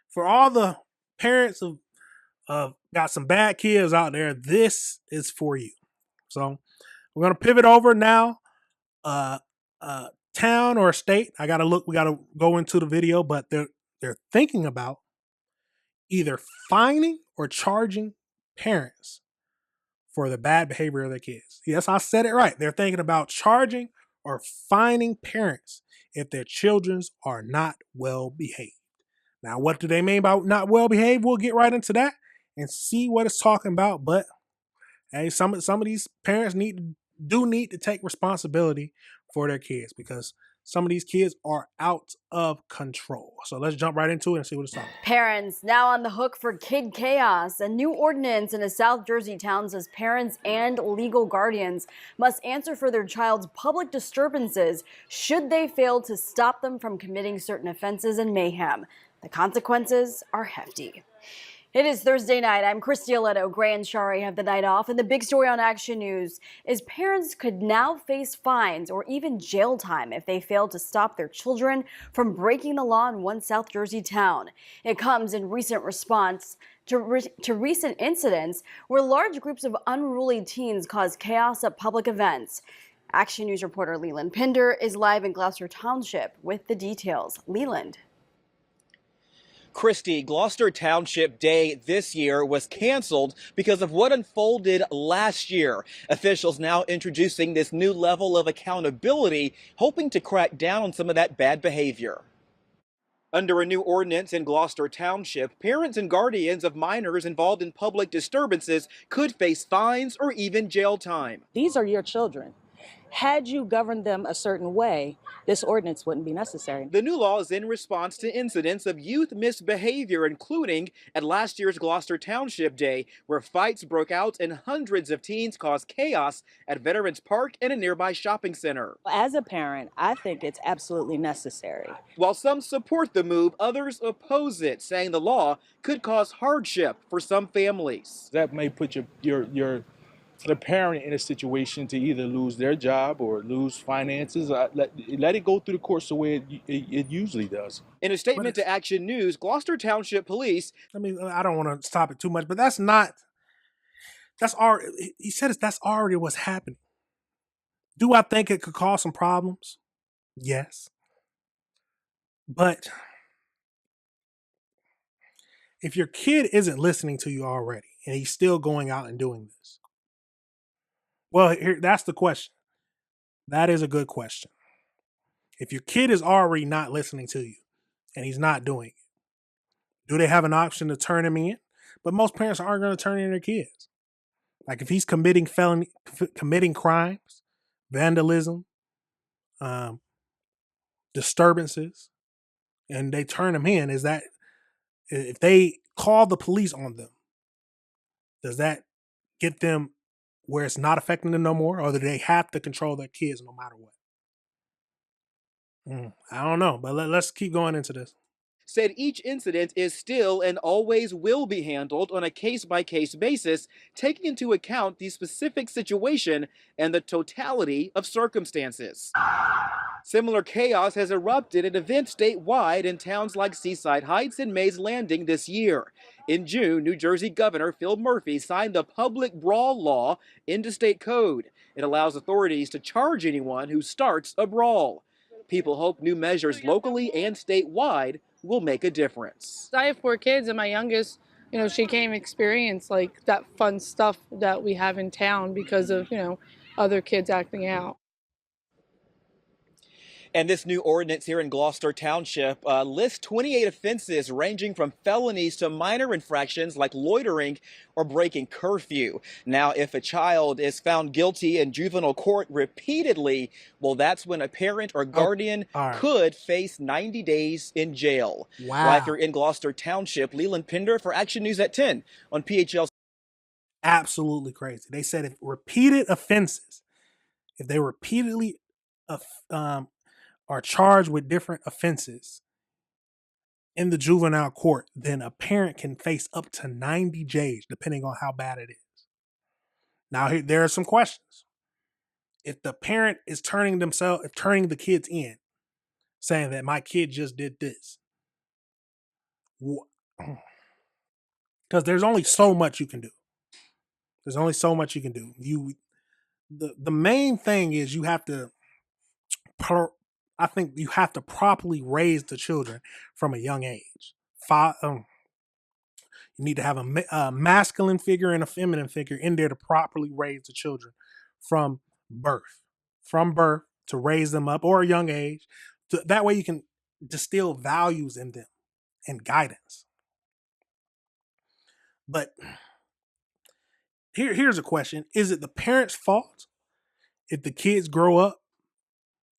For all the parents of got some bad kids out there, this is for you. So we're gonna pivot over now. Uh, Town or state? I gotta look. We gotta go into the video, but they're thinking about either fining or charging parents for the bad behavior of their kids. Yes, I said it right. They're thinking about charging or fining parents if their children are not well behaved. Now, what do they mean by not well behaved? We'll get right into that and see what it's talking about. But hey, some of these parents need to take responsibility for their kids because some of these kids are out of control. So let's jump right into it and see what it's talking about. Parents now on the hook for kid chaos. A new ordinance in a South Jersey town says parents and legal guardians must answer for their child's public disturbances should they fail to stop them from committing certain offenses and mayhem. The consequences are hefty. It is Thursday night. I'm Christy Aletto. Gray and Shari have the night off. And the big story on Action News is parents could now face fines or even jail time if they fail to stop their children from breaking the law in one South Jersey town. It comes in recent response to recent incidents where large groups of unruly teens cause chaos at public events. Action News reporter Leland Pinder is live in Gloucester Township with the details. Leland. Christy, Gloucester Township Day this year was canceled because of what unfolded last year. Officials now introducing this new level of accountability, hoping to crack down on some of that bad behavior. Under a new ordinance in Gloucester Township, parents and guardians of minors involved in public disturbances could face fines or even jail time. These are your children. Had you governed them a certain way, this ordinance wouldn't be necessary. The new law is in response to incidents of youth misbehavior, including at last year's Gloucester Township Day, where fights broke out and hundreds of teens caused chaos at Veterans Park and a nearby shopping center. As a parent, I think it's absolutely necessary. While some support the move, others oppose it, saying the law could cause hardship for some families. That may put the parent in a situation to either lose their job or lose finances. Let it go through the course the way it usually does. In a statement to Action News, Gloucester Township Police. I don't want to stop it too much, but that's already, he said that's already what's happening. Do I think it could cause some problems? Yes. But if your kid isn't listening to you already and he's still going out and doing this, well, that's the question. That is a good question. If your kid is already not listening to you and he's not doing it, do they have an option to turn him in? But most parents aren't going to turn in their kids. Like if he's committing crimes, vandalism, disturbances, and they turn him in, is that if they call the police on them, does that get them where it's not affecting them no more, or do they have to control their kids no matter what? I don't know, but let's keep going into this. Said each incident is still and always will be handled on a case-by-case basis, taking into account the specific situation and the totality of circumstances. Similar chaos has erupted at events statewide in towns like Seaside Heights and Mays Landing this year. In June, New Jersey Governor Phil Murphy signed the Public Brawl Law into state code. It allows authorities to charge anyone who starts a brawl. People hope new measures locally and statewide will make a difference. I have 4 kids, and my youngest, she can't experience like that fun stuff that we have in town because of, other kids acting out. And this new ordinance here in Gloucester Township lists 28 offenses ranging from felonies to minor infractions like loitering or breaking curfew. Now, if a child is found guilty in juvenile court repeatedly, well, that's when a parent or guardian could face 90 days in jail. Wow. Live here in Gloucester Township, Leland Pinder for Action News at 10 on PHL. Absolutely crazy. They said if they repeatedly are charged with different offenses in the juvenile court, then a parent can face up to 90 days, depending on how bad it is. Now, there are some questions. If the parent is turning the kids in, saying that my kid just did this, Because there's only so much you can do. There's only so much you can do. The main thing is you have to I think you have to properly raise the children from a young age. You need to have a masculine figure and a feminine figure in there to properly raise the children from birth. From birth to raise them up, or a young age. That way you can distill values in them and guidance. But here's a question. Is it the parents' fault if the kids grow up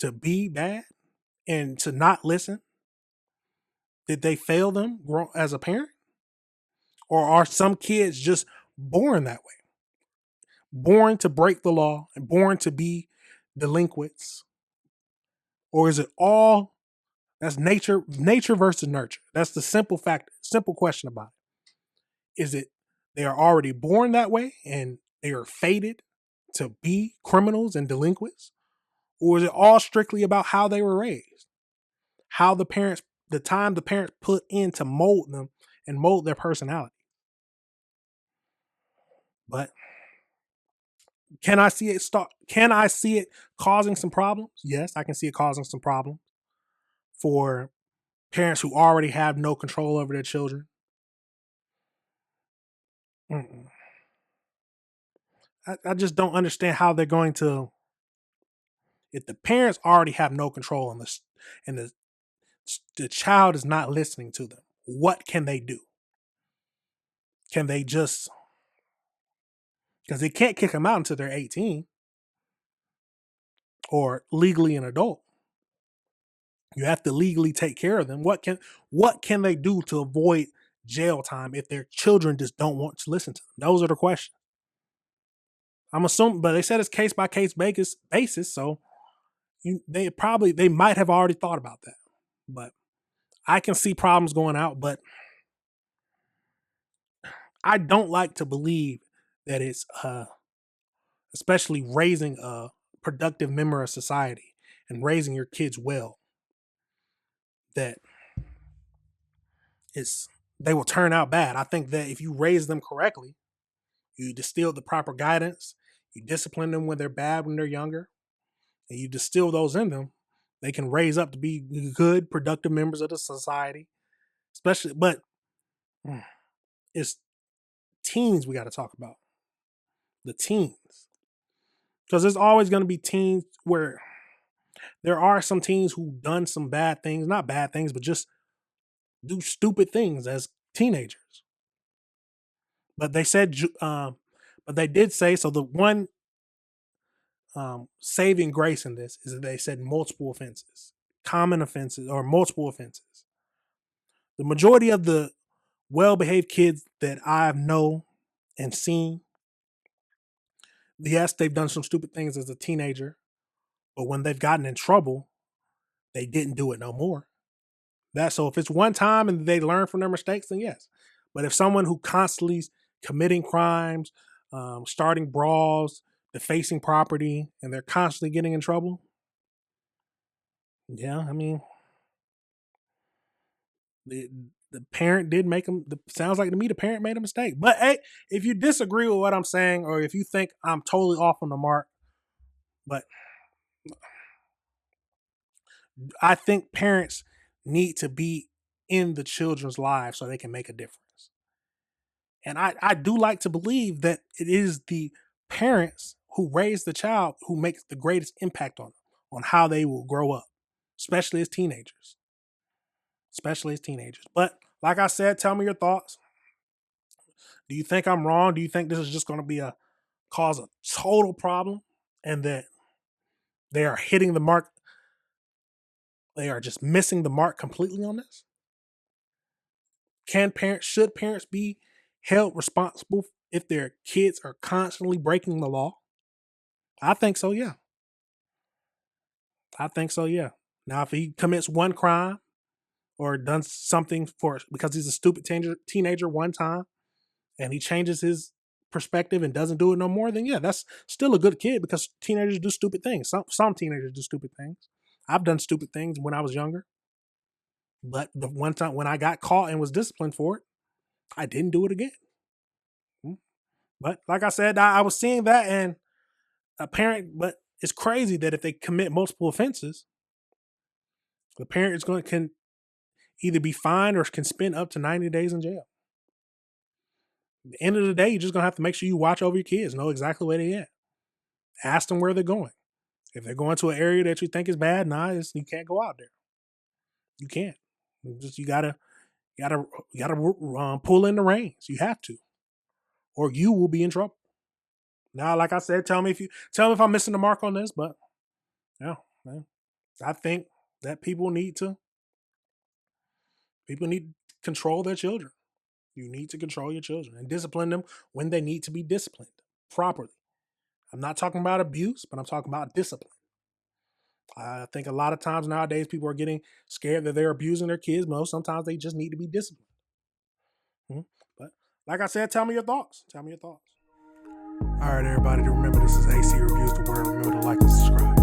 to be bad and to not listen? Did they fail them as a parent? Or are some kids just born that way? Born to break the law and born to be delinquents? Or is it all that's nature versus nurture? That's the simple question about it. Is it they are already born that way and they are fated to be criminals and delinquents? Or is it all strictly about how they were raised? How the time the parents put in to mold them and mold their personality? But can I see it causing some problems? Yes, I can see it causing some problems for parents who already have no control over their children. I just don't understand how they're going to, if the parents already have no control and the child is not listening to them, what can they do? Can they just, because they can't kick them out until they're 18 or legally an adult. You have to legally take care of them. What can they do to avoid jail time if their children just don't want to listen to them? Those are the questions. I'm assuming, but they said it's case by case basis, so they might have already thought about that. But I can see problems going out, but I don't like to believe that it's especially raising a productive member of society and raising your kids well, that they will turn out bad. I think that if you raise them correctly, you distill the proper guidance, you discipline them when they're bad when they're younger, and you distill those in them, they can raise up to be good, productive members of the society. Especially, but it's teens we got to talk about. The teens. Because there's always going to be teens where there are some teens who've done some bad things, not bad things, but just do stupid things as teenagers. But they said, but they did say, so the one saving grace in this is that they said multiple offenses, common offenses, or multiple offenses. The majority of the well-behaved kids that I've known and seen, yes, they've done some stupid things as a teenager, but when they've gotten in trouble, they didn't do it no more. So if it's one time and they learn from their mistakes, then yes. But if someone who constantly is committing crimes, starting brawls, defacing property, and they're constantly getting in trouble, yeah, I mean, the parent did make them. Sounds like to me the parent made a mistake. But hey, if you disagree with what I'm saying, or if you think I'm totally off on the mark, but I think parents need to be in the children's lives so they can make a difference. And I do like to believe that it is the parents who raise the child who makes the greatest impact on how they will grow up, especially as teenagers. But like I said, tell me your thoughts. Do you think I'm wrong? Do you think this is just going to cause a total problem and that they are hitting the mark? They are just missing the mark completely on this? Should parents be held responsible if their kids are constantly breaking the law? I think so, yeah. Now, if he commits one crime or done something because he's a stupid teenager one time and he changes his perspective and doesn't do it no more, then yeah, that's still a good kid because teenagers do stupid things. Some teenagers do stupid things. I've done stupid things when I was younger. But the one time when I got caught and was disciplined for it, I didn't do it again. But like I said, I was seeing that, and a parent, but it's crazy that if they commit multiple offenses, the parent is going to can either be fined or can spend up to 90 days in jail. At the end of the day, you're just going to have to make sure you watch over your kids, know exactly where they're at. Ask them where they're going. If they're going to an area that you think is bad, you can't go out there. You can't. You gotta pull in the reins. You have to, or you will be in trouble. Now, like I said, tell me if I'm missing the mark on this, but yeah, man, I think that people need to control their children. You need to control your children and discipline them when they need to be disciplined properly. I'm not talking about abuse, but I'm talking about discipline. I think a lot of times nowadays people are getting scared that they're abusing their kids. Sometimes they just need to be disciplined. But like I said, tell me your thoughts. All right, everybody, remember this is AC Reviews the Word. Remember to like and subscribe.